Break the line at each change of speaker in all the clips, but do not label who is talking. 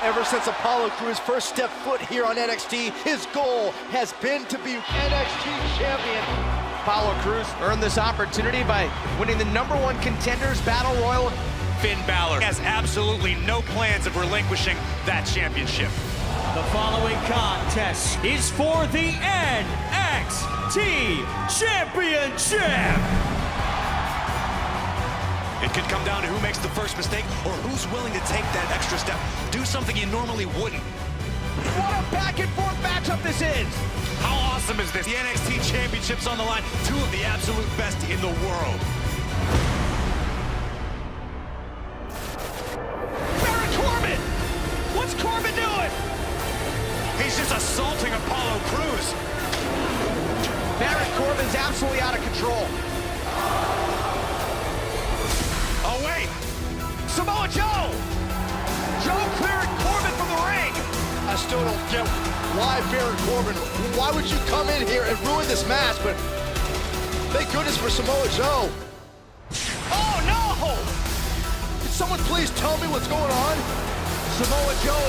Ever since Apollo Crews first stepped foot here on NXT, his goal has been to be NXT champion.
Apollo Crews earned this opportunity by winning the #1 Contenders Battle Royal.
Finn Balor has absolutely no plans of relinquishing that championship.
The following contest is for the NXT Championship.
It could come down to who makes the first mistake or who's willing to take that extra step, do something you normally wouldn't.
What a back and forth matchup this is!
How awesome is this? The NXT Championship's on the line, two of the absolute best in the world.
Baron Corbin! What's Corbin doing?
He's just assaulting Apollo Crews.
Baron Corbin's absolutely out of control.
Oh, wait!
Samoa Joe! Joe clearing Corbin from the ring!
I still don't get why Baron Corbin, why would you come in here and ruin this match, but thank goodness for Samoa Joe.
Oh no!
Can someone please tell me what's going on?
Samoa Joe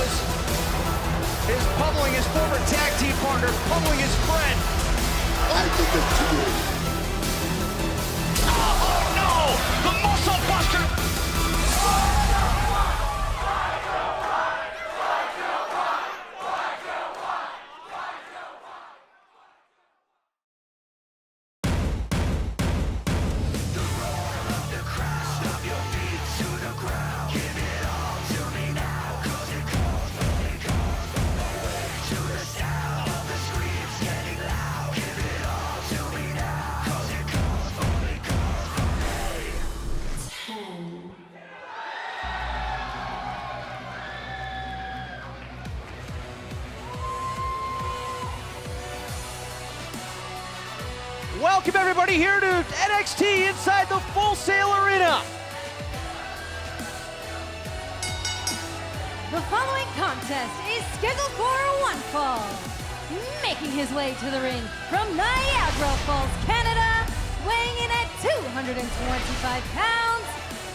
is pummeling his former tag team partner, pummeling his friend.
I think that's too good.
Oh no! The Muscle Buster! Welcome everybody here to NXT inside the Full Sail Arena.
The following contest is scheduled for one fall. Making his way to the ring from Niagara Falls, Canada, weighing in at 225 pounds,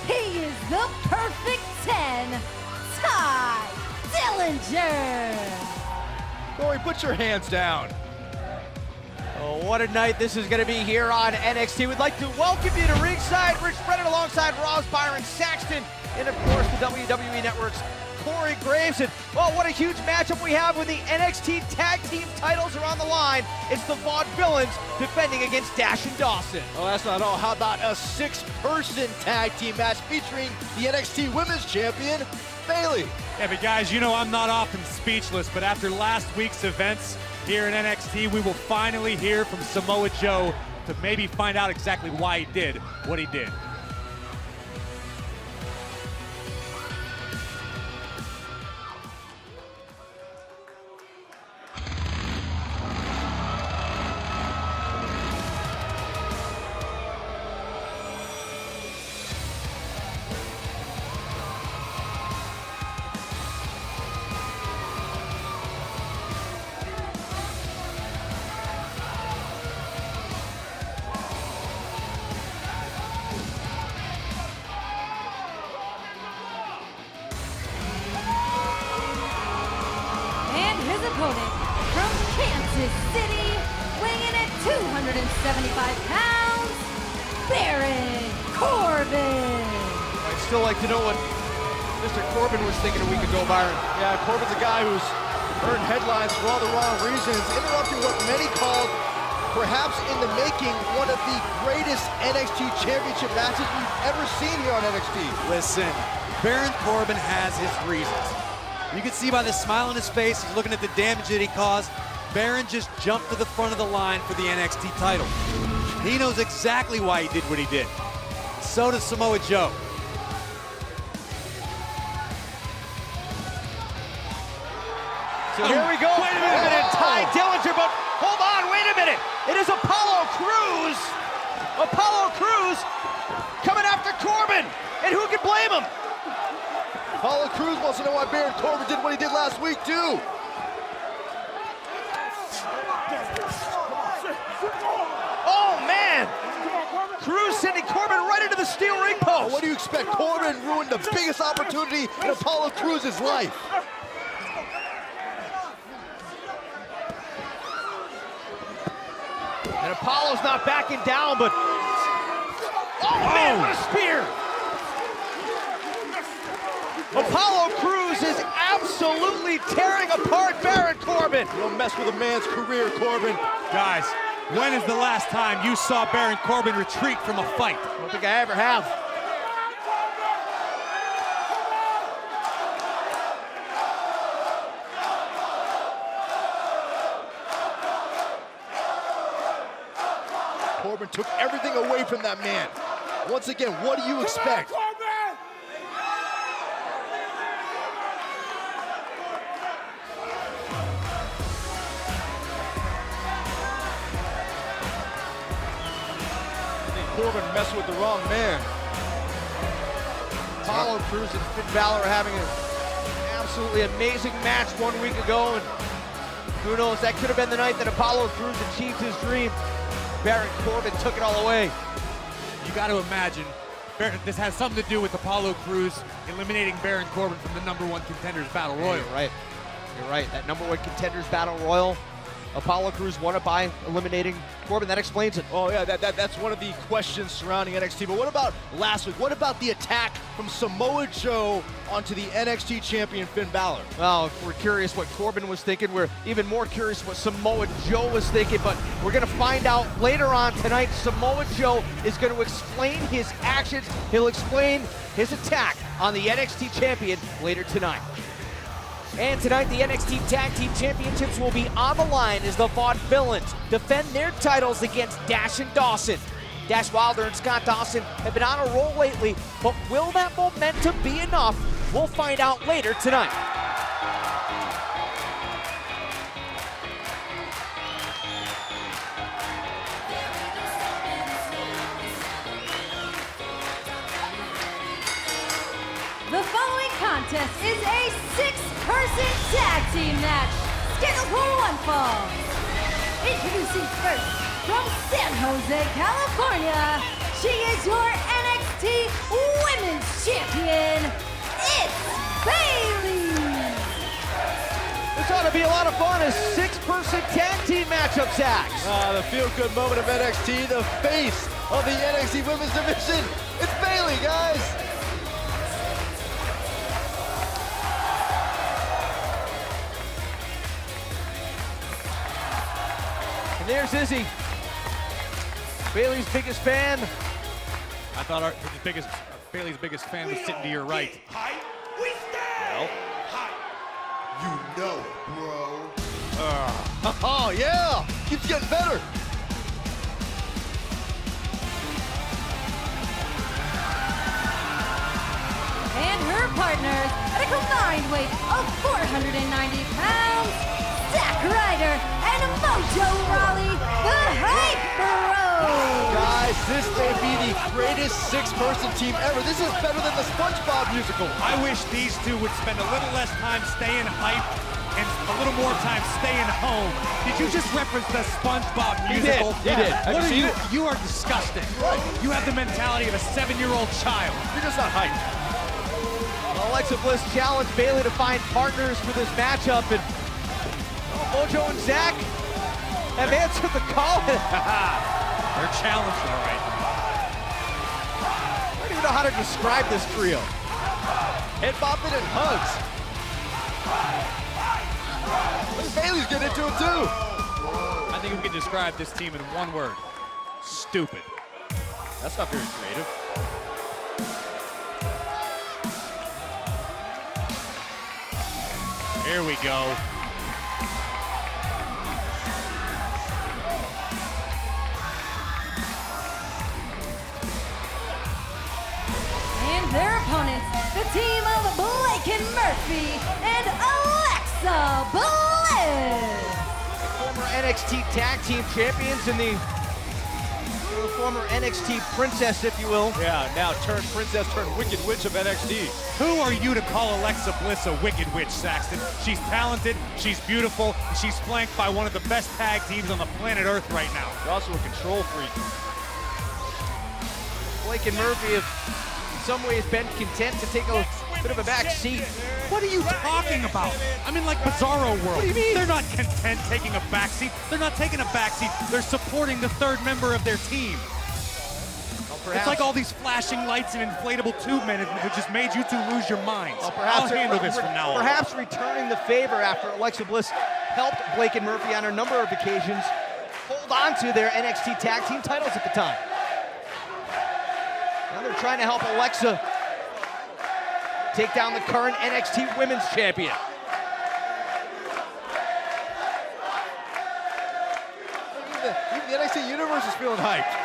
he is the perfect 10, Tye Dillinger.
Corey, put your hands down.
Oh, what a night this is going to be here on NXT. We'd like to welcome you to ringside. Rich Brennan alongside Ross Byron Saxton, and of course the WWE Network's Corey Graves. And, well, what a huge matchup we have when the NXT Tag Team titles are on the line. It's the Vaudevillains defending against Dash and Dawson.
Oh, that's not all. How about a 6-person tag team match featuring the NXT Women's Champion, Bayley?
Yeah, but guys, you know I'm not often speechless, but after last week's events here in NXT, we will finally hear from Samoa Joe to maybe find out exactly why he did what he did.
Opponent from Kansas City, weighing in at 275 pounds, Baron Corbin.
I'd still like to know what Mr. Corbin was thinking a week ago, Byron. Yeah, Corbin's a guy who's earned headlines for all the wrong reasons, interrupting what many called, perhaps in the making, one of the greatest NXT Championship matches we've ever seen here on NXT.
Listen, Baron Corbin has his reasons. You can see by the smile on his face, he's looking at the damage that he caused. Baron just jumped to the front of the line for the NXT title. He knows exactly why he did what he did. So does Samoa Joe.
So here we go.
Wait a minute.
Tye Dillinger, but hold on, wait a minute. It is Apollo Crews. Apollo Crews coming after Corbin. And who can blame him?
Apollo Crews wants to know why Baron Corbin did what he did last week, too.
Oh, man. Crews sending Corbin right into the steel ring post.
What do you expect? Corbin ruined the biggest opportunity in Apollo Crews' life.
Apollo's not backing down, but... Oh, man, what a spear! Apollo Crews is absolutely tearing apart Baron Corbin.
You don't mess with a man's career, Corbin.
Guys, when is the last time you saw Baron Corbin retreat from a fight?
I don't think I ever have.
Corbin took everything away from that man. Once again, what do you expect? Corbin messed with the wrong man.
Apollo Crews and Finn Balor are having an absolutely amazing match 1 week ago, and who knows, that could have been the night that Apollo Crews achieved his dream. Baron Corbin took it all away.
You got to imagine, this has something to do with Apollo Crews eliminating Baron Corbin from the #1 Contenders Battle Royal.
You're right. You're right. That #1 Contenders Battle Royal, Apollo Crews won it by eliminating Corbin. That explains it.
Oh yeah, that's one of the questions surrounding NXT. But what about last week? What about the attack from Samoa Joe onto the NXT champion Finn Balor?
Well, if we're curious what Corbin was thinking, we're even more curious what Samoa Joe was thinking, but we're going to find out later on tonight. Samoa Joe is going to explain his actions. He'll explain his attack on the NXT champion later tonight.
And tonight, the NXT Tag Team Championships will be on the line as the Vaudevillains defend their titles against Dash and Dawson. Dash Wilder and Scott Dawson have been on a roll lately, but will that momentum be enough? We'll find out later tonight.
The following contest is a 6-person tag team match scheduled for one fall. Introducing first, from San Jose, California, she is your NXT Women's Champion. It's Bayley.
This ought to be a lot of fun, a 6-person tag team matchup, Zach.
The feel-good moment of NXT, the face of the NXT Women's Division. It's Bayley, guys.
And there's Izzy, Bayley's biggest fan.
I thought Bayley's biggest fan was sitting to your right.
Well, you know it, bro. Oh, yeah. Keeps getting better.
And her partners, at a combined weight of 490 pounds, Zack Ryder and Mojo Rawley, the Hype Bros.
Guys, this may be the greatest 6-person team ever. This is better than the SpongeBob musical.
I wish these two would spend a little less time staying hyped and a little more time staying home. Did you just reference the SpongeBob musical?
He did. Have
What
you
are
seen
you?
it?
You are disgusting.
Right.
You have the mentality of a 7-year-old child.
You're just not hyped.
Alexa Bliss challenged Bayley to find partners for this matchup, and Mojo and Zach have answered the call.
They're challenged, all right.
I don't even know how to describe this trio.
Head bopping and hugs. Look, Bayley's getting into it too.
I think we can describe this team in one word. Stupid.
That's not very creative.
Here we go.
And their opponents, the team of Blake and Murphy and Alexa Bliss.
Former NXT Tag Team Champions and the former NXT Princess, if you will.
Yeah, now turned princess, turned wicked witch of NXT.
Who are you to call Alexa Bliss a wicked witch, Saxton? She's talented, she's beautiful, and she's flanked by one of the best tag teams on the planet Earth right now.
You're also a control freak.
Blake and Murphy have in some ways been content to take a bit of a back seat.
What are you talking about? I'm in like Bizarro world. What do you mean? They're not content taking a backseat. They're not taking a backseat. They're supporting the third member of their team. It's like all these flashing lights and inflatable tube men who just made you two lose your minds. I'll handle this from now on.
Perhaps returning the favor after Alexa Bliss helped Blake and Murphy on a number of occasions hold on to their NXT Tag Team titles at the time. Now they're trying to help Alexa take down the current NXT Women's Champion.
Even the NXT Universe is feeling hyped.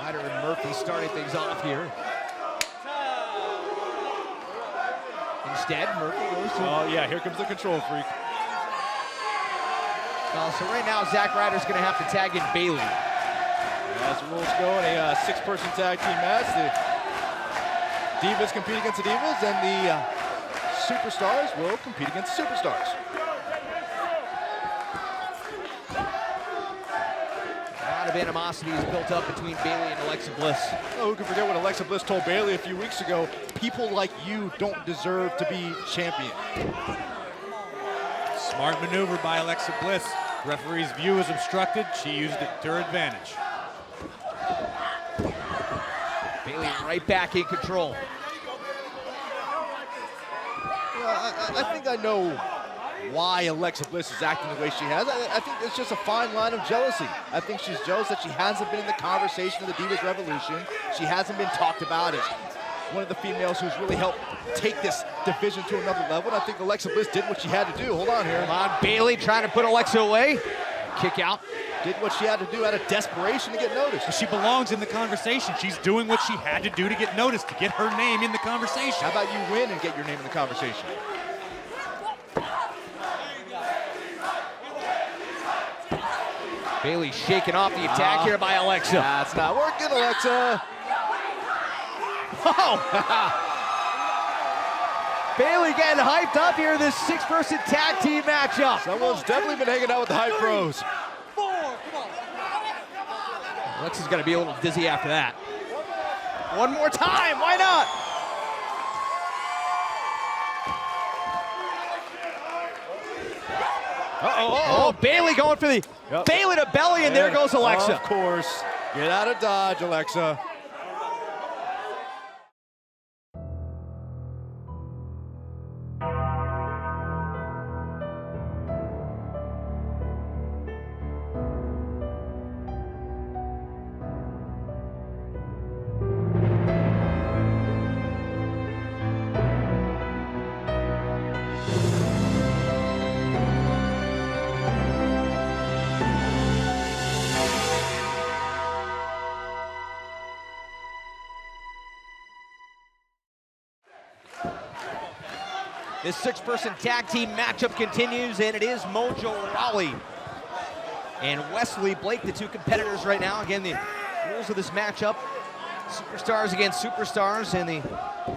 Ryder and Murphy starting things off here. Instead, Murphy goes to...
Oh yeah, here comes the control freak.
So right now, Zack Ryder's going to have to tag in Bayley.
As the rules go, in a six-person tag team match, the Divas compete against the Divas, and the Superstars will compete against the Superstars.
A lot of animosity is built up between Bayley and Alexa Bliss.
Oh, who can forget what Alexa Bliss told Bayley a few weeks ago? People like you don't deserve to be champion.
Smart maneuver by Alexa Bliss. Referee's view was obstructed. She used it to her advantage.
Bayley right back in control.
Well, I think I know why Alexa Bliss is acting the way she has. I think it's just a fine line of jealousy. I think she's jealous that she hasn't been in the conversation of the Divas Revolution. She hasn't been talked about as one of the females who's really helped take this division to another level. And I think Alexa Bliss did what she had to do. Hold on here.
Hold on, Bayley trying to put Alexa away. Kick out.
Did what she had to do out of desperation to get noticed.
She belongs in the conversation. She's doing what she had to do to get noticed, to get her name in the conversation.
How about you win and get your name in the conversation?
Bayley shaking off the attack here by Alexa.
That's not working, Alexa.
Oh! Bayley getting hyped up here in this six-person tag team matchup.
Someone's definitely been hanging out with the Hype Bros.
Alexa's gonna be a little dizzy after that. One more time, why not? Oh, Bayley going for the Bayley to belly, and there goes Alexa.
Of course. Get out of Dodge, Alexa.
This six-person tag team matchup continues, and it is Mojo Rawley and Wesley Blake, the two competitors right now. Again, the rules of this matchup, superstars against superstars, and the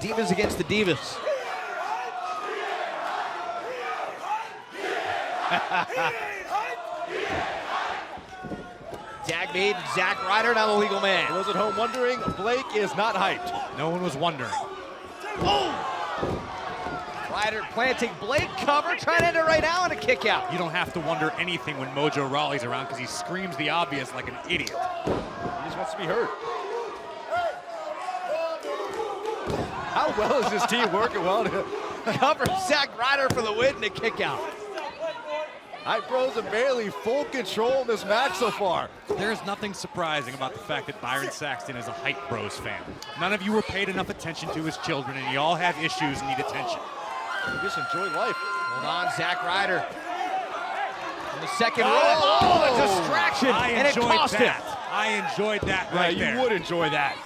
divas against the divas. Tag made, Zack Ryder, now the legal man.
For those at home wondering, Blake is not hyped.
No one was wondering.
Ryder planting Blake, cover, trying to end it right now, and a kick out.
You don't have to wonder anything when Mojo Rawley's around because he screams the obvious like an idiot.
He just wants to be heard. How well is this team working well to
cover Zack Ryder for the win and a kick out.
Hype Bros and Bayley full control in this match so far.
There's nothing surprising about the fact that Byron Saxton is a Hype Bros fan. None of you were paid enough attention to his children, and you all have issues and need attention.
You just enjoy life.
Hold on, Zack Ryder. In the second row. Oh, a distraction, and it cost him.
I enjoyed that right there.
You would enjoy that.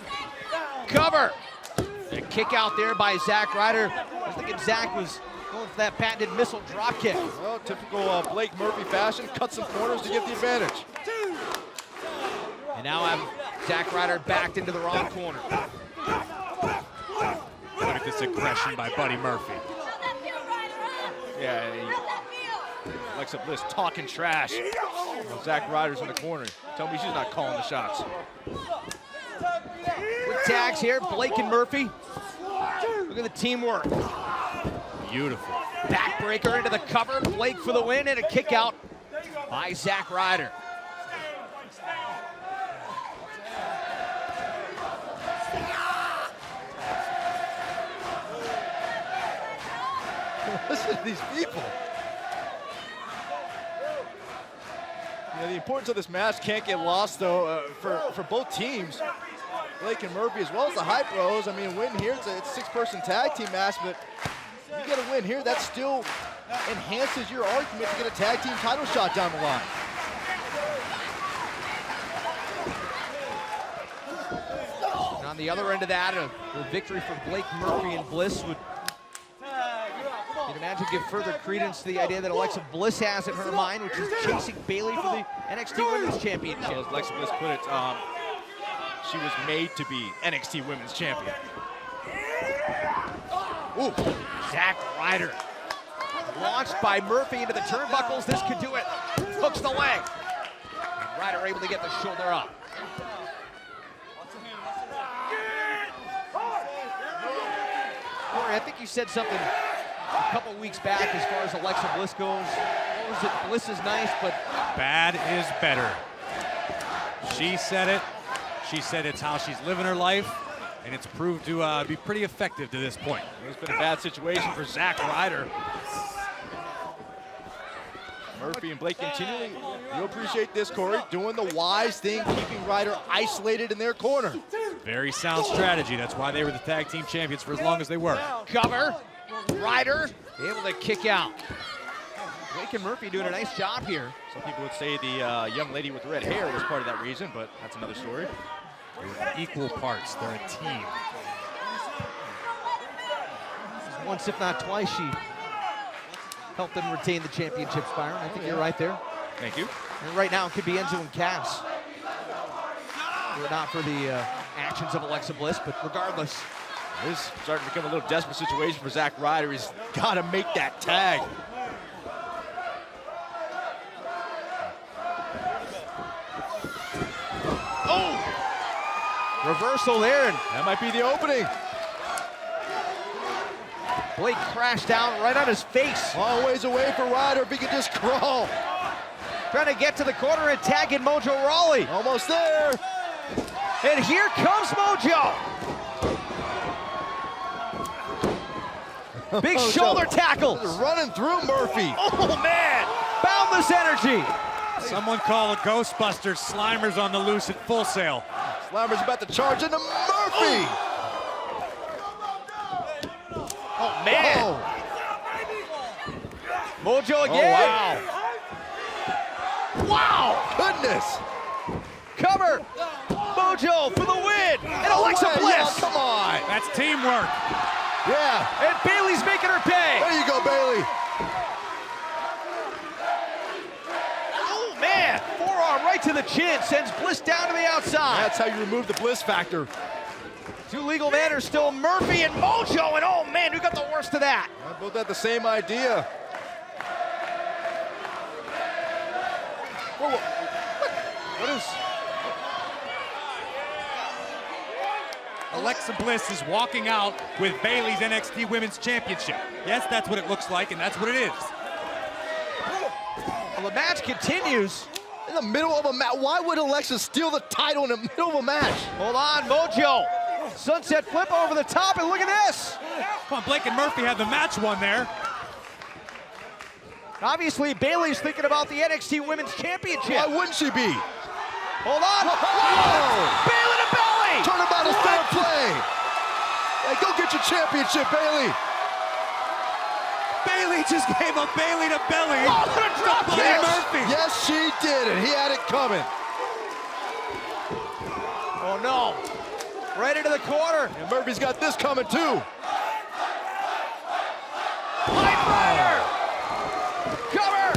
Cover. A kick out there by Zack Ryder. I was thinking Zack was going for that patented missile drop kick.
Well, typical Blake Murphy fashion, cut some corners to get the advantage.
And now have Zack Ryder backed into the wrong corner.
Look at this aggression by Buddy Murphy.
Yeah, Alexa Bliss talking trash. Well, Zack Ryder's in the corner. Tell me she's not calling the shots.
With tags here, Blake and Murphy. Look at the teamwork.
Beautiful.
Backbreaker into the cover. Blake for the win and a kick out by Zack Ryder.
Listen to these people. You know, the importance of this match can't get lost, though, for both teams. Blake and Murphy, as well as the Hype Bros. I mean, win here, it's a six-person tag team match, but you get a win here, that still enhances your argument to get a tag team title shot down the line.
And on the other end of that, a victory for Blake Murphy and Bliss would, you'd imagine, give further credence to the idea that Alexa Bliss has in her mind, which is chasing Bayley for the NXT Women's Championship.
As Alexa Bliss put it, she was made to be NXT Women's Champion.
Ooh, Zack Ryder. Launched by Murphy into the turnbuckles. This could do it. Hooks the leg. And Ryder able to get the shoulder up. Corey, I think you said something a couple weeks back as far as Alexa Bliss goes. What was it? Bliss is nice, but
Bad is better. She said it. She said it's how she's living her life, and it's proved to be pretty effective to this point.
It's been a bad situation for Zack Ryder. Murphy and Blake continually, you appreciate this, Corey, doing the wise thing, keeping Ryder isolated in their corner.
Very sound strategy. That's why they were the tag team champions for as long as they were.
cover. Ryder able to kick out. Blake and Murphy doing a nice job here.
Some people would say the young lady with red hair was part of that reason, but that's another story.
Equal parts. They're a team.
Once, if not twice, she helped them retain the championships, Byron. I think you're right there.
Thank you.
And right now, it could be Enzo and Cass. Were it not for the actions of Alexa Bliss, but regardless.
This is starting to become a little desperate situation for Zack Ryder. He's got to make that tag.
Oh! Reversal there, and
That might be the opening.
Blake crashed down right on his face.
Long ways away for Ryder if he could just crawl.
Trying to get to the corner and tag in Mojo Rawley.
Almost there.
And here comes Mojo. Big
Mojo
shoulder tackle.
just running through Murphy.
Oh, man. Boundless energy.
Someone call the Ghostbusters. Slimer's on the loose at Full Sail.
Slimer's about to charge into Murphy.
Oh, man.
Oh,
Mojo
oh
again.
wow.
Wow.
Goodness.
Cover. Mojo for the win. And Alexa
Way,
Bliss.
yeah, come on.
That's teamwork.
Yeah.
And Bayley's making her pay.
There you go, Bayley.
Oh, man. Forearm right to the chin. Sends Bliss down to the outside.
That's how you remove the Bliss factor.
Two legal men are still Murphy and Mojo. And oh, man, who got the worst of that?
I both had the same idea. Whoa, what is...
Alexa Bliss is walking out with Bayley's NXT Women's Championship. Yes, that's what it looks like, and that's what it is.
Well, the match continues.
In the middle of a match. Why would Alexa steal the title in the middle of a match?
Hold on, Mojo. Sunset flip over the top, and look at this.
Come on, Blake and Murphy had the match won there.
Obviously, Bayley's thinking about the NXT Women's Championship.
Why wouldn't she be?
Hold on.
Whoa!
Bayley to belly.
Turnabout is fair play. Hey, go get your championship, Bayley.
Bayley just gave a Bayley to belly.
Oh, what a drop
Buddy
kick.
Murphy.
Yes, she did, and he had it coming.
Oh, no. Right into the corner.
And Murphy's got this coming, too.
Pipe Rider. Cover.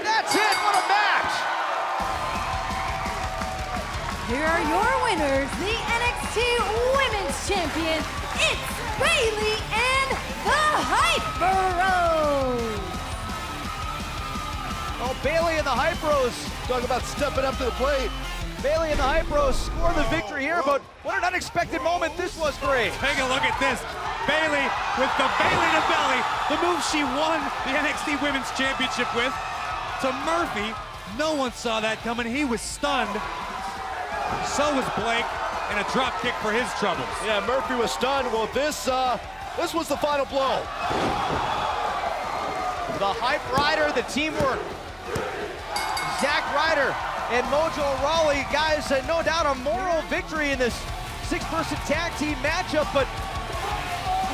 That's it. What a match.
here are your winners, the NXT Women's Champion, it's Bayley and the Hype Bros.
Oh, Bayley and the Hype Bros.
Talk about stepping up to the plate.
Bayley and the Hype Bros score the victory here, but what an unexpected moment this was for Graves.
Take a look at this. Bayley with the Bayley to belly, the move she won the NXT Women's Championship with, to Murphy. No one saw that coming. He was stunned. So was Blake, and a drop kick for his troubles.
Yeah, Murphy was stunned. Well, this was the final blow.
The Hype Rider, the teamwork. Zack Ryder and Mojo Rawley, guys, no doubt a moral victory in this six-person tag team matchup, but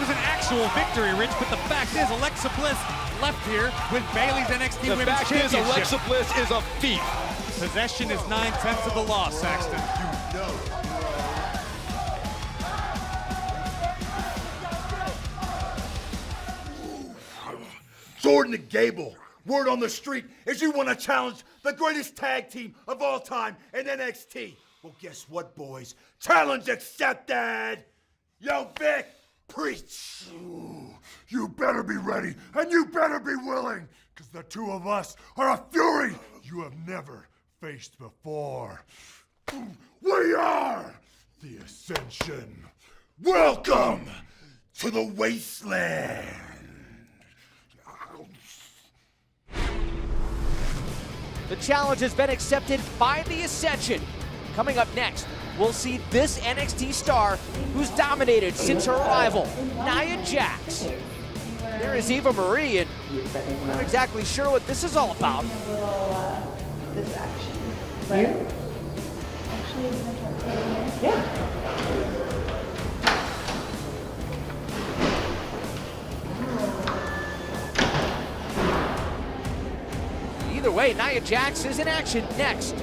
It was an actual victory, Rich, but the fact is Alexa Bliss left here with Bayley's NXT
The
Women's
fact
Championship.
is, Alexa Bliss is a thief.
Possession is 9/10 of the law, Saxton.
Jordan and Gable, word on the street is you want to challenge the greatest tag team of all time in NXT. Well, guess what, boys? Challenge accepted! Yo, Vic, preach! You better be ready, and you better be willing, because the two of us are a fury you have never faced before. We are the Ascension. Welcome to the Wasteland.
The challenge has been accepted by the Ascension. Coming up next, we'll see this NXT star who's dominated since her arrival, Nia Jax. There is Eva Marie, and I'm not exactly sure what this is all about.
This action. Right? Actually, is it yeah.
Either way, Nia Jax is in action next.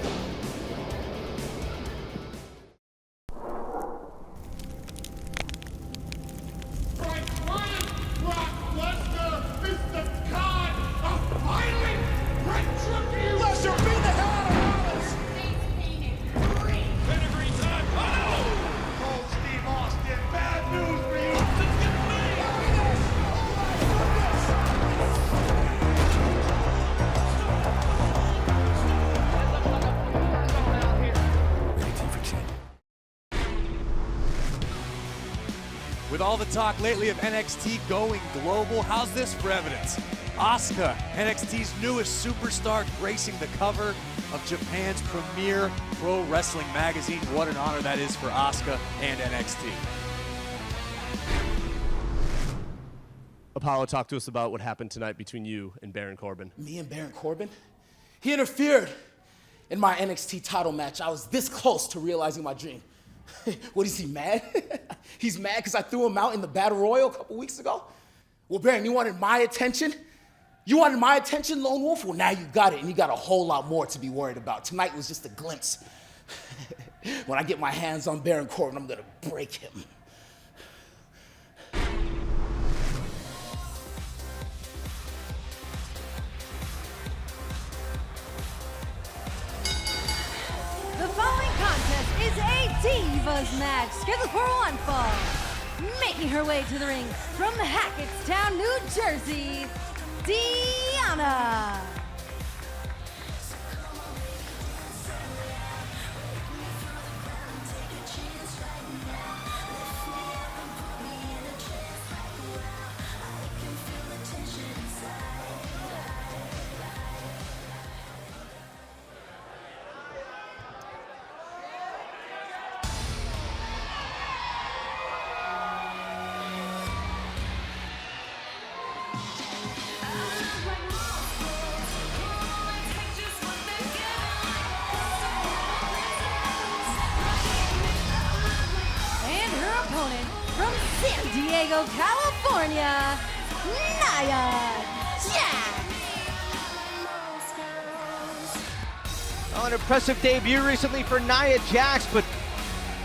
With all the talk lately of NXT going global, how's this for evidence? Asuka, NXT's newest superstar, gracing the cover of Japan's premier pro wrestling magazine. What an honor that is for Asuka and NXT.
Apollo, talk to us about what happened tonight between you and Baron Corbin.
Me and Baron Corbin? He interfered in my NXT title match. I was this close to realizing my dream. What, is he mad? He's mad because I threw him out in the Battle Royal a couple weeks ago? Well, Baron, you wanted my attention? You wanted my attention, Lone Wolf? Well, now you got it, and you got a whole lot more to be worried about. Tonight was just a glimpse. When I get my hands on Baron Corbin, I'm gonna break him.
The following contest is a Divas match scheduled for one fall. Making her way to the ring from Hackettstown, New Jersey, Deonna. From San Diego, California, Nia Jax.
An impressive debut recently for Nia Jax, but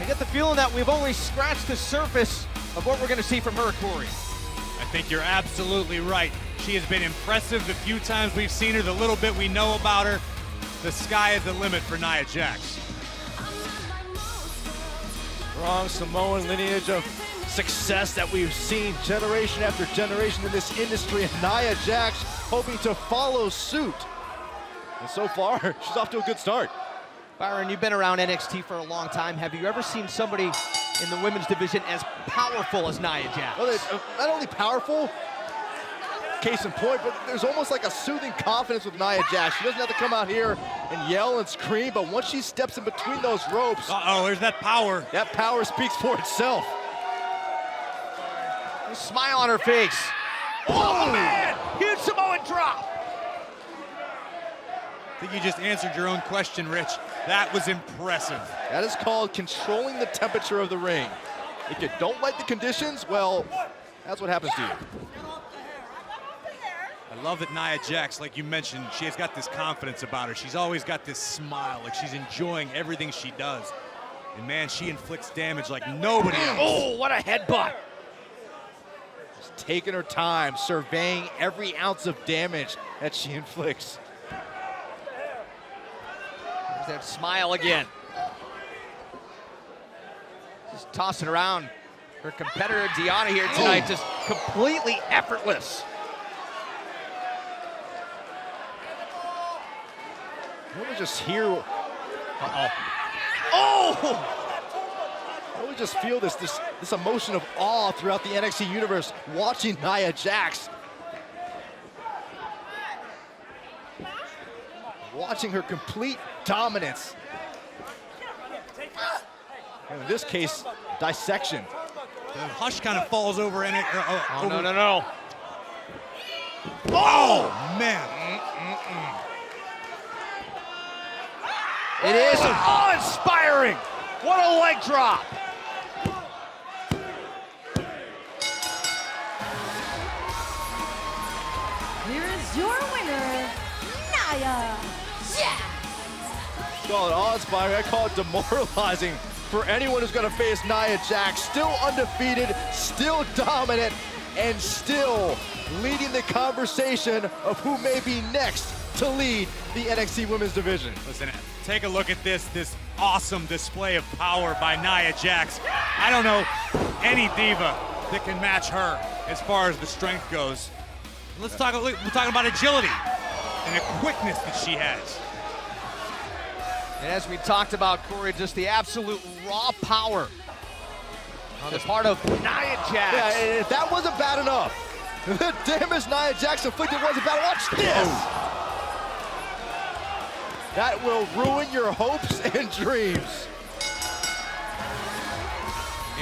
I get the feeling that we've only scratched the surface of what we're going to see from her, Corey.
I think you're absolutely right. She has been impressive the few times we've seen her, the little bit we know about her. The sky is the limit for Nia Jax.
Strong Samoan lineage of success that we've seen generation after generation in this industry, and Nia Jax hoping to follow suit. And so far, she's off to a good start.
Byron, you've been around NXT for a long time. Have you ever seen somebody in the women's division as powerful as Nia Jax?
Well, they're not only powerful, case in point, but there's almost like a soothing confidence with Nia Jax. She doesn't have to come out here and yell and scream, but once she steps in between those ropes,
there's that power.
That power speaks for itself.
A smile on her face. Oh, man! Huge Samoan drop.
I think you just answered your own question, Rich. That was impressive.
That is called controlling the temperature of the ring. If you don't like the conditions, well, that's what happens to you.
I love that Nia Jax, like you mentioned, she has got this confidence about her. She's always got this smile, like she's enjoying everything she does. And man, she inflicts damage like nobody else.
Oh, what a headbutt.
Just taking her time, surveying every ounce of damage that she inflicts.
There's that smile again. Just tossing around her competitor, Deonna, here tonight, just completely effortless.
Let me just hear. Let me just feel this emotion of awe throughout the NXT universe watching Nia Jax. Watching her complete dominance. And in this case, dissection.
The hush kind of falls over in it.
No.
Oh, man.
It is awe-inspiring. What a leg drop.
Here is your winner, Nia Jax.
Call it awe-inspiring, I call it demoralizing for anyone who's gonna face Nia Jax. Still undefeated, still dominant, and still leading the conversation of who may be next to lead the NXT Women's Division.
Listen, take a look at this awesome display of power by Nia Jax. I don't know any diva that can match her as far as the strength goes. We're talking about agility and the quickness that she has.
And as we talked about, Corey, just the absolute raw power on the part of Nia Jax.
Yeah, and if that wasn't bad enough, the damage Nia Jax inflicted wasn't bad. Watch this! That will ruin your hopes and dreams.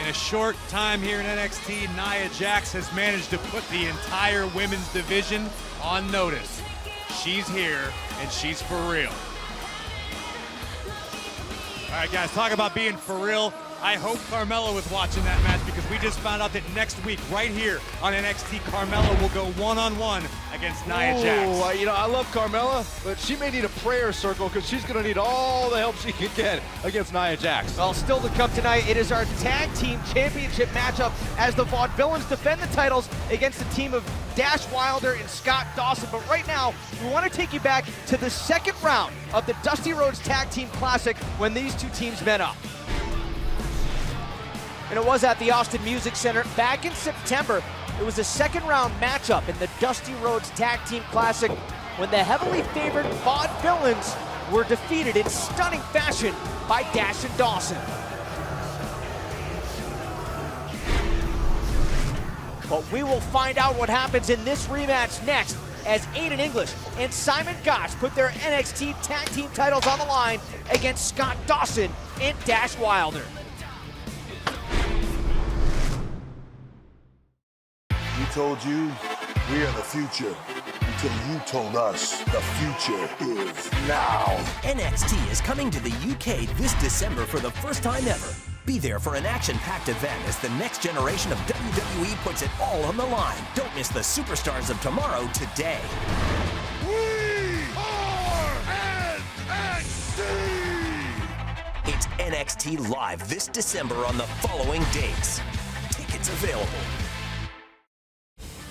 In a short time here in NXT, Nia Jax has managed to put the entire women's division on notice. She's here, and she's for real. All right, guys, talk about being for real. I hope Carmella was watching that match because we just found out that next week, right here on NXT, Carmella will go one-on-one against Nia Jax.
You know, I love Carmella, but she may need a prayer circle because she's going to need all the help she can get against Nia Jax.
Well, still to come tonight, it is our tag team championship matchup as the Vaudevillains defend the titles against the team of Dash Wilder and Scott Dawson. But right now, we want to take you back to the second round of the Dusty Rhodes Tag Team Classic when these two teams met up. And it was at the Austin Music Center back in September. It was a second round matchup in the Dusty Rhodes Tag Team Classic when the heavily favored Vaudevillains were defeated in stunning fashion by Dash and Dawson. But we will find out what happens in this rematch next as Aiden English and Simon Gotch put their NXT Tag Team titles on the line against Scott Dawson and Dash Wilder.
We told you we are the future until you told us the future is now.
NXT is coming to the UK this December for the first time ever. Be there for an action-packed event as the next generation of WWE puts it all on the line. Don't miss the superstars of tomorrow today.
We are NXT!
It's NXT Live this December on the following dates. Tickets available.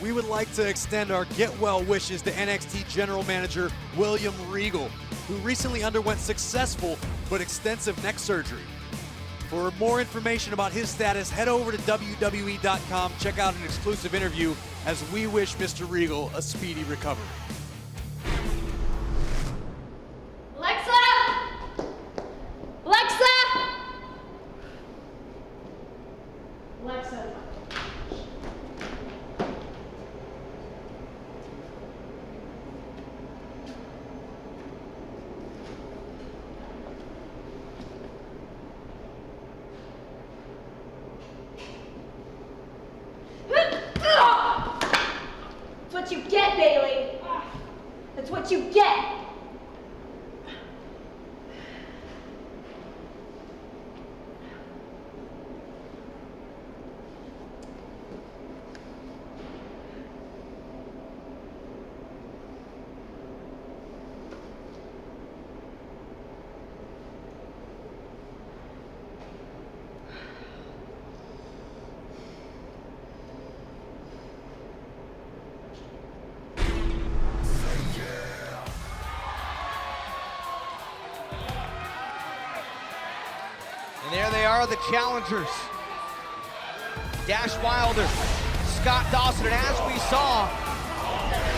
We would like to extend our get well wishes to NXT General Manager William Regal, who recently underwent successful but extensive neck surgery. For more information about his status, head over to WWE.com. Check out an exclusive interview as we wish Mr. Regal a speedy recovery.
Alexa! Alexa! Alexa. That's what you get, Bailey. That's what you get.
And there they are, the challengers. Dash Wilder, Scott Dawson, and as we saw,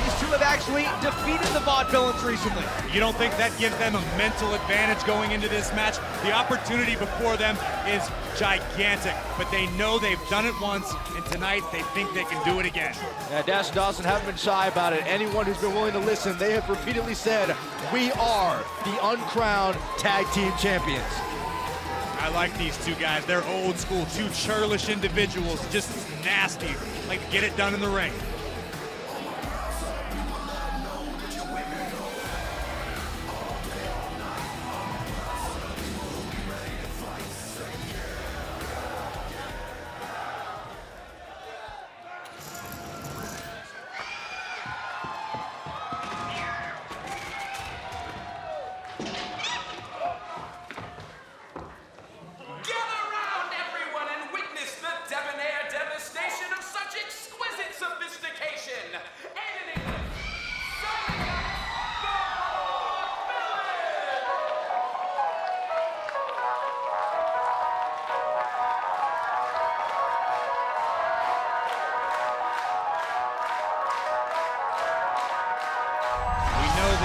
these two have actually defeated the Vaudevillains recently.
You don't think that gives them a mental advantage going into this match? The opportunity before them is gigantic, but they know they've done it once, and tonight they think they can do it again.
Yeah, Dash and Dawson haven't been shy about it. Anyone who's been willing to listen, they have repeatedly said, we are the uncrowned tag team champions.
I like these two guys. They're old school, two churlish individuals, just nasty, like to get it done in the ring.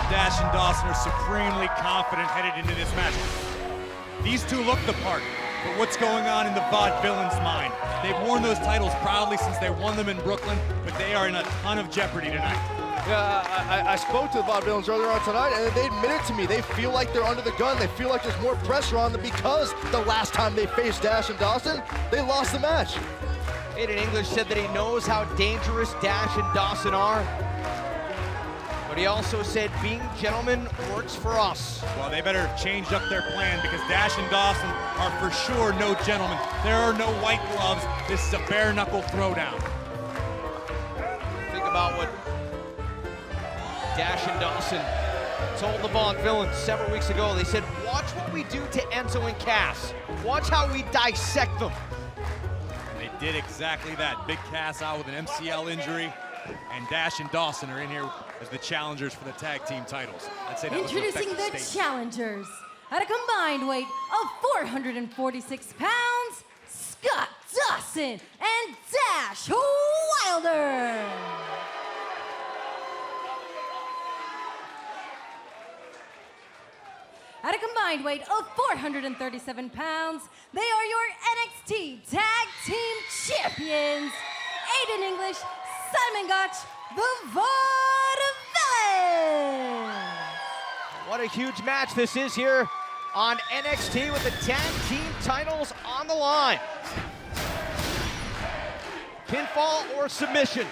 Dash and Dawson are supremely confident headed into this match. These two look the part, but what's going on in the Vaudevillains' mind? They've worn those titles proudly since they won them in Brooklyn, but they are in a ton of jeopardy tonight.
Yeah, I spoke to the Vaudevillains earlier on tonight, and they admitted to me they feel like they're under the gun. They feel like there's more pressure on them because the last time they faced Dash and Dawson, they lost the match.
Aiden English said that he knows how dangerous Dash and Dawson are. But he also said being gentlemen works for us.
Well, they better change up their plan because Dash and Dawson are for sure no gentlemen. There are no white gloves. This is a bare knuckle throwdown.
Think about what Dash and Dawson told the Vaudevillains several weeks ago. They said, watch what we do to Enzo and Cass. Watch how we dissect them.
And they did exactly that. Big Cass out with an MCL injury, and Dash and Dawson are in here as the challengers for the tag team titles. I'd say that
Introducing
was
the challengers at a combined weight of 446 pounds, Scott Dawson and Dash Wilder. At a combined weight of 437 pounds, they are your NXT Tag Team Champions, Aiden English, Simon Gotch, the Vaudevillains.
What a huge match this is here on NXT with the tag team titles on the line. Pinfall or submission.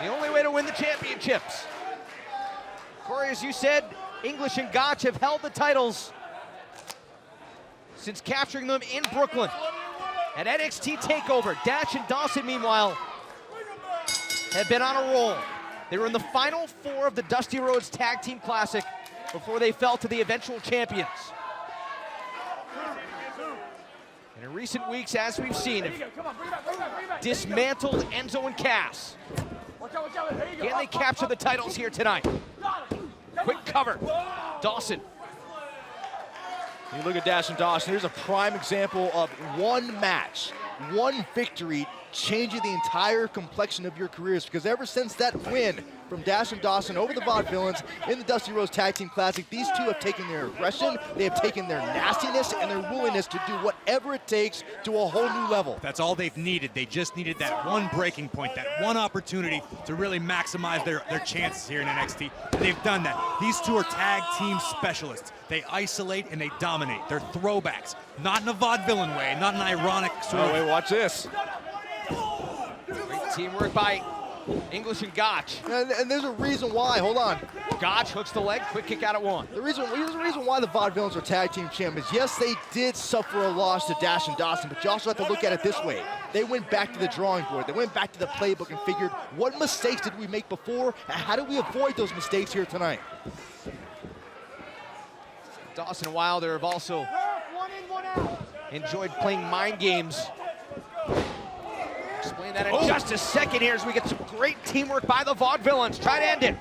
The only way to win the championships. Corey, as you said, English and Gotch have held the titles since capturing them in Brooklyn. At NXT TakeOver, Dash and Dawson, meanwhile, have been on a roll. They were in the final four of the Dusty Rhodes Tag Team Classic before they fell to the eventual champions. And in recent weeks, as we've seen, have dismantled Enzo and Cass. Can they capture the titles here tonight? Quick cover. Dawson.
You look at Dash and Dawson, here's a prime example of one match, one victory changing the entire complexion of your careers, because ever since that win from Dash and Dawson over the Vaudevillains in the Dusty Rhodes Tag Team Classic, these two have taken their aggression, they have taken their nastiness and their willingness to do whatever it takes to a whole new level.
That's all they've needed. They just needed that one breaking point, that one opportunity to really maximize their chances here in NXT. And they've done that. These two are tag team specialists. They isolate and they dominate. They're throwbacks, not in a vaudevillain way, not an ironic sort of.
Oh, wait, watch this.
Great teamwork by English and Gotch.
And there's a reason why. Hold on.
Gotch hooks the leg, quick kick out at one.
Here's the reason why the Vaudevillains are tag team champions. Yes, they did suffer a loss to Dash and Dawson, but you also have to look at it this way. They went back to the drawing board. They went back to the playbook and figured, what mistakes did we make before, and how do we avoid those mistakes here tonight?
Dawson and Wilder have also enjoyed playing mind games. Explain that in just a second here as we get some great teamwork by the Vaudevillains. Try to end it.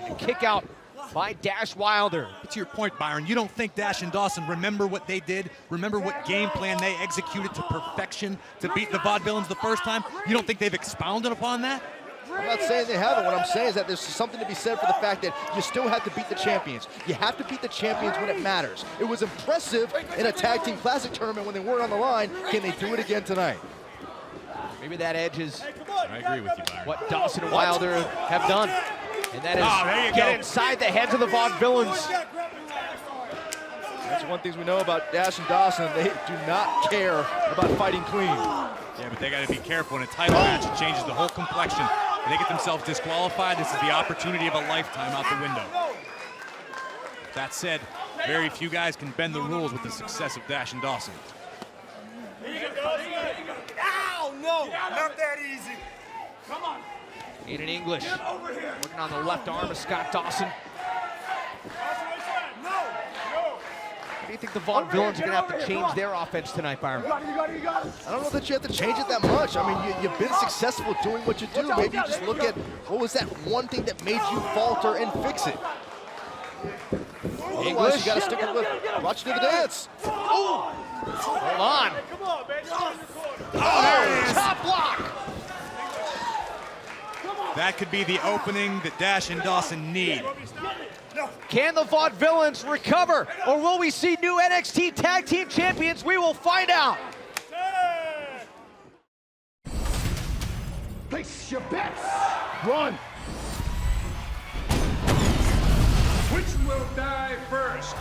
And a kick out by Dash Wilder.
To your point, Byron, you don't think Dash and Dawson remember what they did? Remember what game plan they executed to perfection to beat the Vaudevillains the first time? You don't think they've expounded upon that?
I'm not saying they haven't. What I'm saying is that there's something to be said for the fact that you still have to beat the champions. You have to beat the champions when it matters. It was impressive in a tag team classic tournament when they weren't on the line. Can they do it again tonight?
Maybe that edge is
I agree with you, Byron.
what Dawson and Wilder have done. And that is get inside the heads of the Vaudevillains.
That's one thing we know about Dash and Dawson. They do not care about fighting clean.
Yeah, but they got to be careful in a title match. It changes the whole complexion. If they get themselves disqualified, this is the opportunity of a lifetime out the window. That said, very few guys can bend the rules with the success of Dash and Dawson.
Ow, no, not that easy. Come on.
Aiden English working on the left arm of Scott Dawson. What do you think the Vaudevillains are going to have to change their offense tonight, Byron?
I don't know that you have to change it that much. I mean, you've been successful doing what you do. Maybe you just look at what was that one thing that made you falter and fix it. Otherwise, you got to stick it with watch do the dance.
Oh! Hold on.
Oh,
top block.
that could be the opening that Dash and Dawson need.
Can the Vaudevillains recover, or will we see new NXT Tag Team Champions? We will find out.
Place your bets. Run. Which will die first?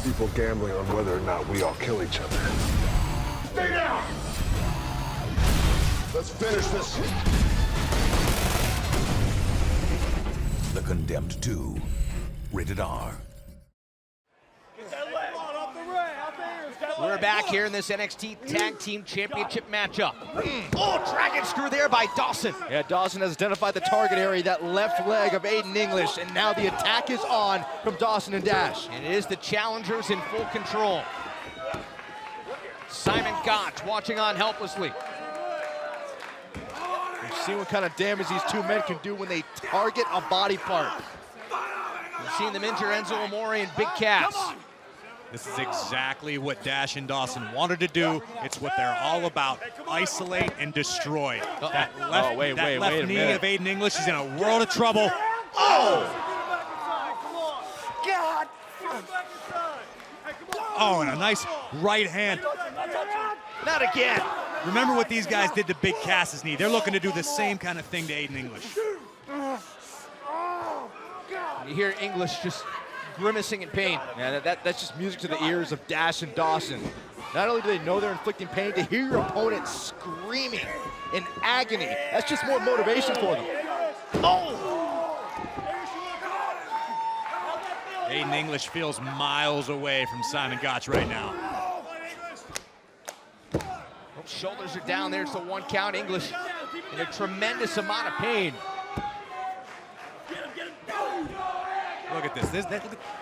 People gambling on whether or not we all kill each other.
Stay down.
Let's finish this.
The Condemned 2. Rated R.
We're back here in this NXT Tag Team Championship matchup. Oh, dragon screw there by Dawson.
Yeah, Dawson has identified the target area, that left leg of Aiden English, and now the attack is on from Dawson and Dash.
And it is the challengers in full control. Simon Gotch watching on helplessly.
We've seen what kind of damage these two men can do when they target a body part.
We've seen them injure Enzo Amore and Big Cass.
This is exactly what Dash and Dawson wanted to do. It's what they're all about. Isolate and destroy. That left, left knee of Aiden English is in a world of trouble.
Oh! God!
Oh, and a nice right hand.
Not again.
Remember what these guys did to Big Cass's knee. They're looking to do the same kind of thing to Aiden English.
You hear English just grimacing in pain.
Yeah, that's just music to the ears of Dash and Dawson. Not only do they know they're inflicting pain, to hear your opponent screaming in agony, that's just more motivation for them.
Oh!
Aiden English feels miles away from Simon Gotch right now.
Both shoulders are down there. It's the 1 count. English in a tremendous amount of pain.
Look at this.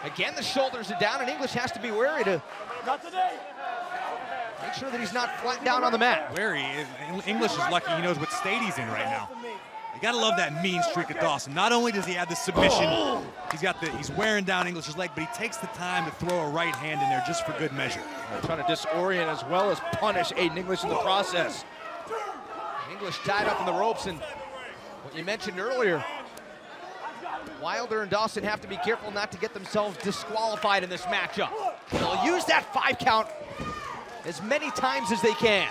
Again, the shoulders are down, and English has to be wary to make sure that he's not flat down on the mat.
Wary. English is lucky he knows what state he's in right now. You gotta love that mean streak of Dawson. Not only does he have the submission, he's wearing down English's leg, but he takes the time to throw a right hand in there just for good measure.
Trying to disorient as well as punish Aiden English in the process.
English tied up in the ropes, and what you mentioned earlier, Wilder and Dawson have to be careful not to get themselves disqualified in this matchup. They'll use that 5 count as many times as they can.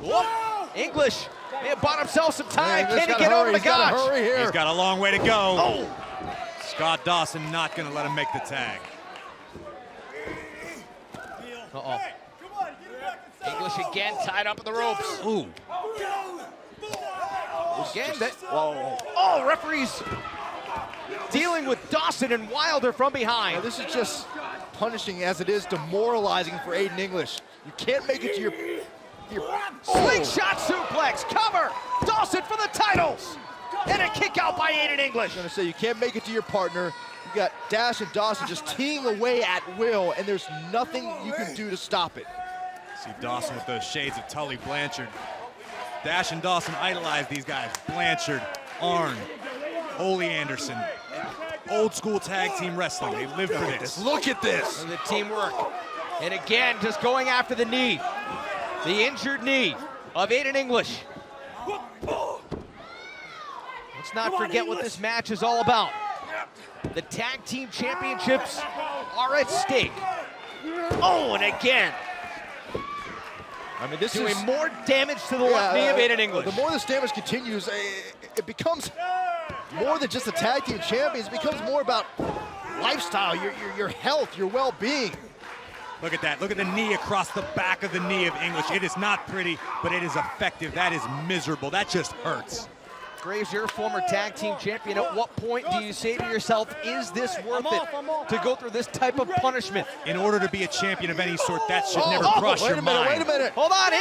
Whoop. English may have bought himself some time. Can he get over to Gotch?
He's got a long way to go. Oh. Scott Dawson not going to let him make the tag.
Uh-oh. English again tied up in the ropes.
Ooh.
Again, oh, referees dealing with Dawson and Wilder from behind.
Now, this is just punishing as it is demoralizing for Aiden English. You can't make it to your
slingshot suplex, cover, Dawson for the titles, and a kick out by Aiden English.
I'm gonna say you can't make it to your partner. You got Dash and Dawson just teeing away at will, and there's nothing you can do to stop it.
See Dawson with those shades of Tully Blanchard. Dash and Dawson idolize these guys. Blanchard, Arn, Ole Anderson. Old school tag team wrestling. They live for this.
Look at this.
And the teamwork. And again, just going after the knee. The injured knee of Aiden English. Let's not forget what this match is all about. The tag team championships are at stake. Oh, and again.
I mean, this
doing
is
more damage to the left knee of Aiden English.
The more this damage continues, it becomes more than just a tag team champions. It becomes more about lifestyle, your health, your well-being.
Look at that. Look at the knee across the back of the knee of English. It is not pretty, but it is effective. That is miserable. That just hurts.
Graves, you're a former tag team champion. At what point do you say to yourself, is this worth it to go through this type of punishment?
In order to be a champion of any sort, that should never cross your mind.
Wait a minute.
Hold on,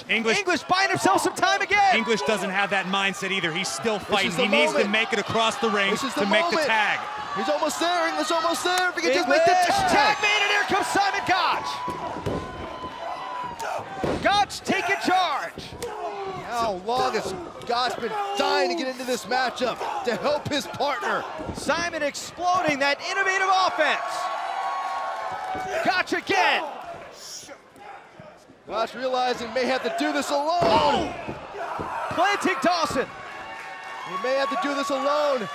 English buying himself some time again.
English doesn't have that mindset either. He's still fighting. He needs to make it across the ring to make the tag.
He's almost there. English almost there. If he can just
English,
make the tag.
made, and here comes Simon Gotch. Gotch taking charge.
How long has Gotch been dying to get into this matchup to help his partner?
Simon exploding that innovative offense. Gotch again.
Gotch realizing may have to do this alone.
Planting Dawson.
He may have to do this alone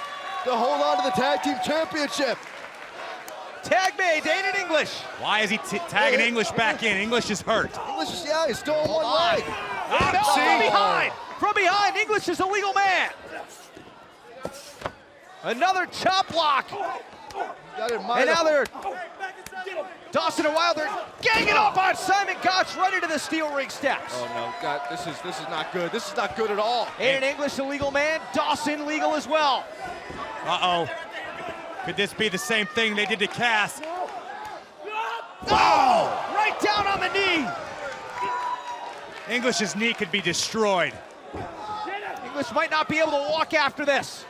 to hold on to the tag team championship.
Tag made, Aiden English.
Why is he tagging English back in? English is hurt.
English is, he's still on one leg.
From behind, English is a legal man. Another chop block. And now they're Dawson and Wilder ganging up on Simon Gotch right into the steel ring steps.
Oh no, God, this is not good. This is not good at all.
Aiden English, a legal man. Dawson, legal as well.
Uh-oh. Could this be the same thing they did to Cass?
Oh! Right down on the knee.
English's knee could be destroyed.
English might not be able to walk after this.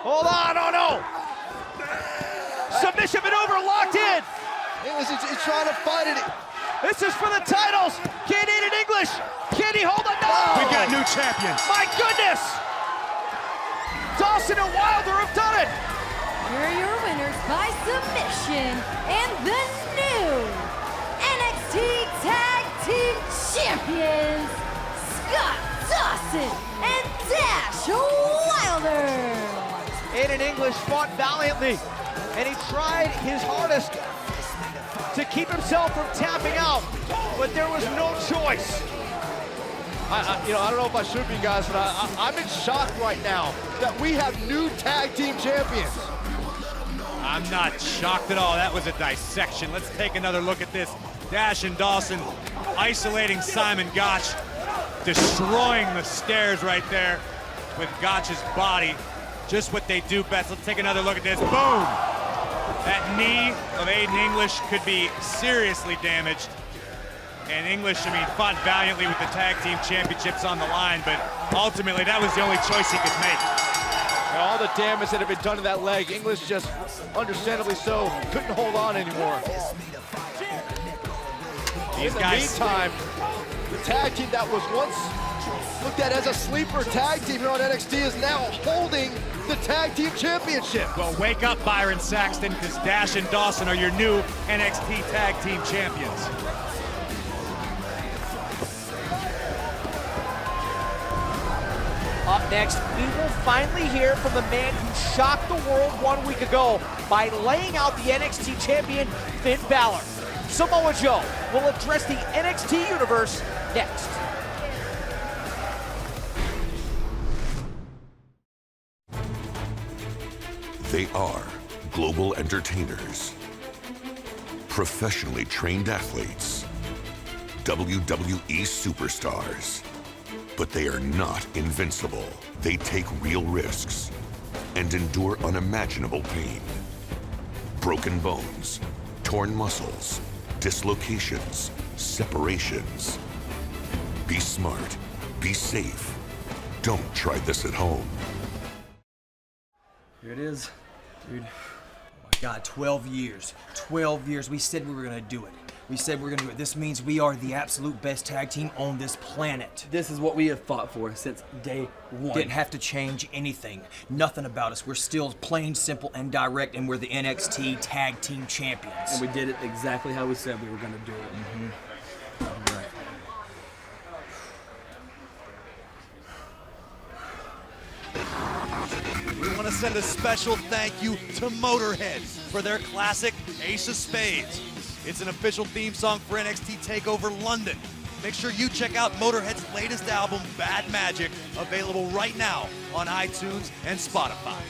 Hold on, oh no! Submission maneuver locked in.
English is trying to fight it.
This is for the titles. Can Aiden English? Can he hold on? No!
We've got new champions.
My goodness! Dawson and Wilder have done it.
Here are your winners by submission and the new NXT Tag Team Champions, Scott Dawson and Dash Wilder.
Aiden English fought valiantly, and he tried his hardest to keep himself from tapping out, but there was no choice.
I don't know if I should be, guys, but I'm in shock right now that we have new tag team champions.
I'm not shocked at all. That was a dissection. Let's take another look at this. Dash and Dawson isolating Simon Gotch, destroying the stairs right there with Gotch's body. Just what they do best. Let's take another look at this. Boom! That knee of Aiden English could be seriously damaged. And English, fought valiantly with the tag team championships on the line, but ultimately that was the only choice he could make.
All the damage that had been done to that leg, English just, understandably so, couldn't hold on anymore. In the meantime, the tag team that was once looked at as a sleeper tag team here on NXT, is now holding the tag team championship.
Well, wake up, Byron Saxton, because Dash and Dawson are your new NXT tag team champions.
Up next, we will finally hear from the man who shocked the world 1 week ago by laying out the NXT champion, Finn Balor. Samoa Joe will address the NXT universe next.
They are global entertainers, professionally trained athletes, WWE superstars. But they are not invincible. They take real risks and endure unimaginable pain. Broken bones, torn muscles, dislocations, separations. Be smart, be safe. Don't try this at home.
Here it is, dude. Oh my God, 12 years. 12 years. We said we were gonna do it. We said we were gonna do it. This means we are the absolute best tag team on this planet.
This is what we have fought for since day one.
Didn't have to change anything. Nothing about us. We're still plain, simple, and direct, and we're the NXT Tag Team Champions.
And we did it exactly how we said we were gonna do it.
All right.
We want to send a special thank you to Motorhead for their classic Ace of Spades. It's an official theme song for NXT TakeOver London. Make sure you check out Motorhead's latest album, Bad Magic, available right now on iTunes and Spotify.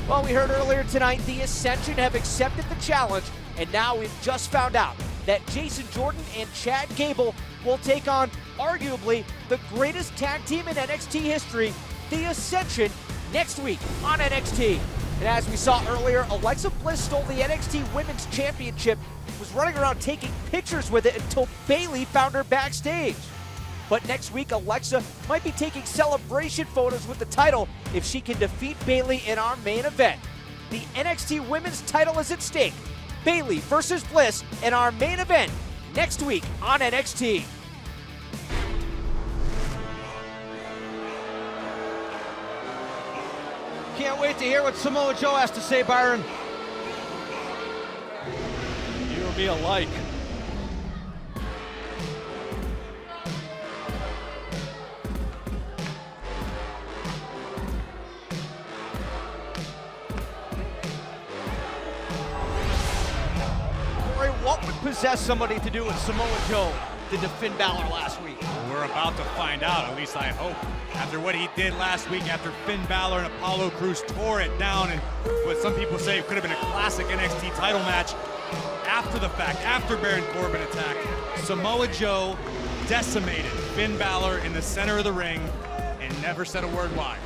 Well, we heard earlier tonight the Ascension have accepted the challenge, and now we've just found out that Jason Jordan and Chad Gable will take on arguably the greatest tag team in NXT history, the Ascension, next week on NXT. And as we saw earlier, Alexa Bliss stole the NXT Women's Championship, was running around taking pictures with it until Bayley found her backstage. But next week, Alexa might be taking celebration photos with the title if she can defeat Bayley in our main event. The NXT Women's title is at stake. Bayley versus Bliss in our main event next week on NXT.
Can't wait to hear what Samoa Joe has to say, Byron. You and me alike. Corey, what would possess somebody to do what Samoa Joe did to Finn Balor last week?
We're about to find out, at least I hope. After what he did last week, after Finn Balor and Apollo Crews tore it down, and what some people say could have been a classic NXT title match, after the fact, after Baron Corbin attacked, Samoa Joe decimated Finn Balor in the center of the ring and never said a word why.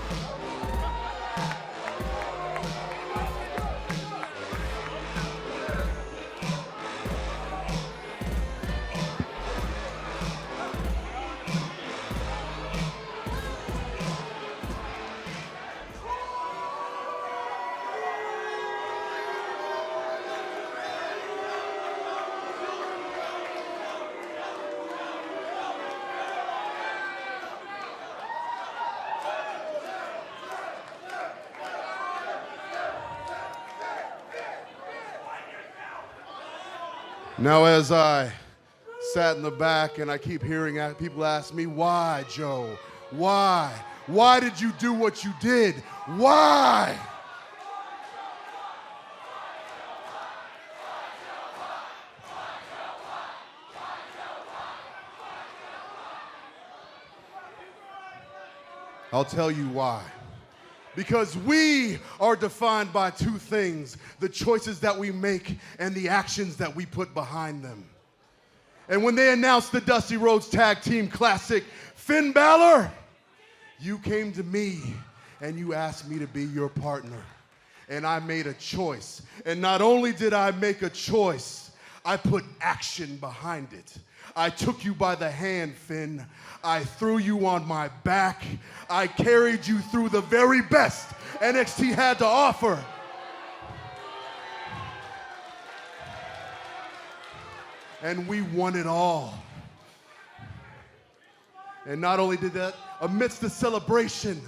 Now, as I sat in the back and I keep hearing people ask me, why, Joe? Why? Why did you do what you did? Why? I'll tell you why. Because we are defined by two things: the choices that we make and the actions that we put behind them. And when they announced the Dusty Rhodes Tag Team Classic, Finn Balor, you came to me and you asked me to be your partner. And I made a choice. And not only did I make a choice, I put action behind it. I took you by the hand, Finn. I threw you on my back. I carried you through the very best NXT had to offer. And we won it all. And not only did that, amidst the celebration,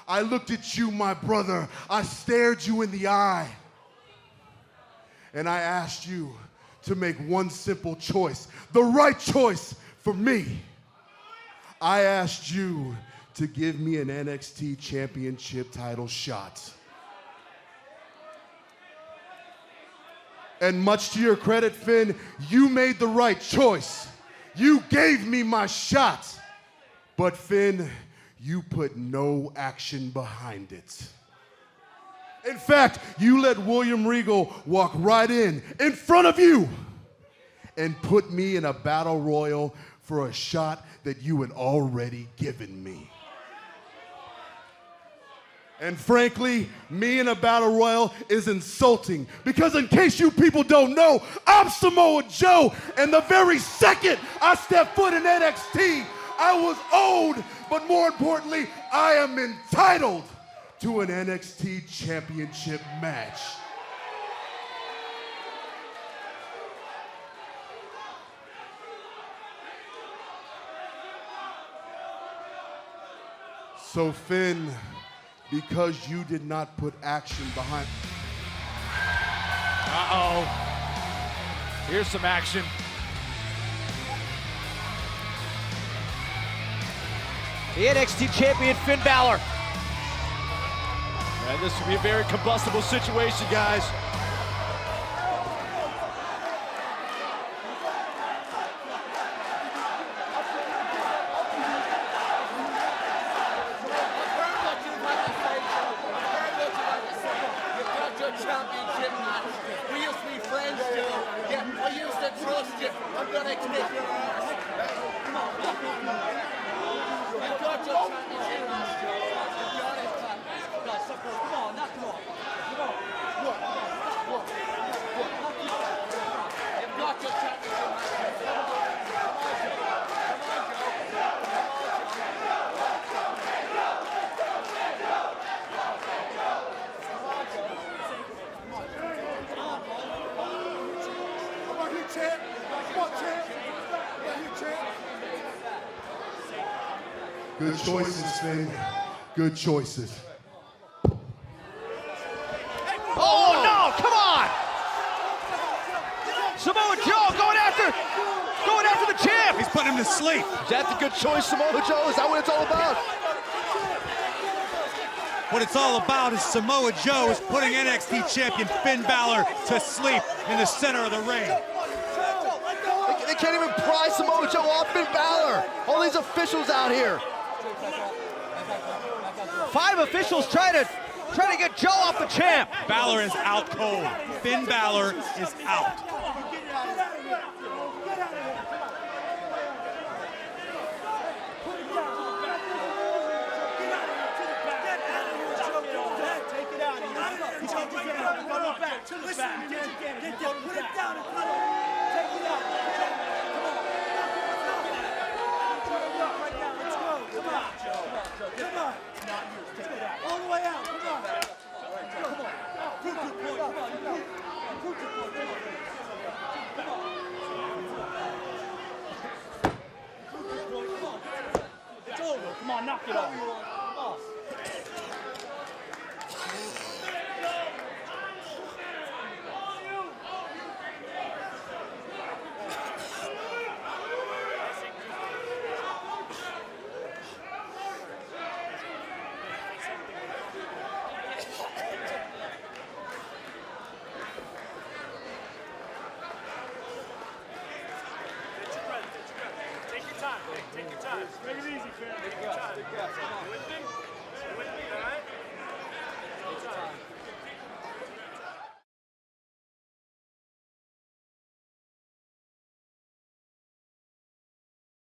I looked at you, my brother. I stared you in the eye. And I asked you to make one simple choice, the right choice for me. I asked you to give me an NXT Championship title shot. And much to your credit, Finn, you made the right choice. You gave me my shot. But Finn, you put no action behind it. In fact, you let William Regal walk right in front of you and put me in a battle royal for a shot that you had already given me. And frankly, me in a battle royal is insulting because in case you people don't know, I'm Samoa Joe, and the very second I step foot in NXT, I was owed, but more importantly, I am entitled to an NXT Championship match. So Finn, because you did not put action behind...
Uh-oh. Here's some action.
The NXT champion, Finn Balor.
And this will be a very combustible situation, guys.
We used to be friends, Joe. Yeah, I used to trust you. I'm gonna kick your ass. Come on, knock it off. You've got your championship match, Joe. You've got it, man. Come on, knock it off. Come on. What? You've got your championship match.
Good choices, Finn. Good choices.
Oh, no, come on! Samoa Joe going after the champ!
He's putting him to sleep.
Is that the good choice, Samoa Joe? Is that what it's all about?
What it's all about is Samoa Joe is putting NXT champion Finn Balor to sleep in the center of the ring.
They can't even pry Samoa Joe off Finn Balor. All these officials out here.
5 officials trying to get Joe off the champ.
Balor is out cold. Finn Balor is out.
All the way out, come on. It's over. Come on, knock it off.
Take your time. Take your time. Make it easy, fam. Take your time.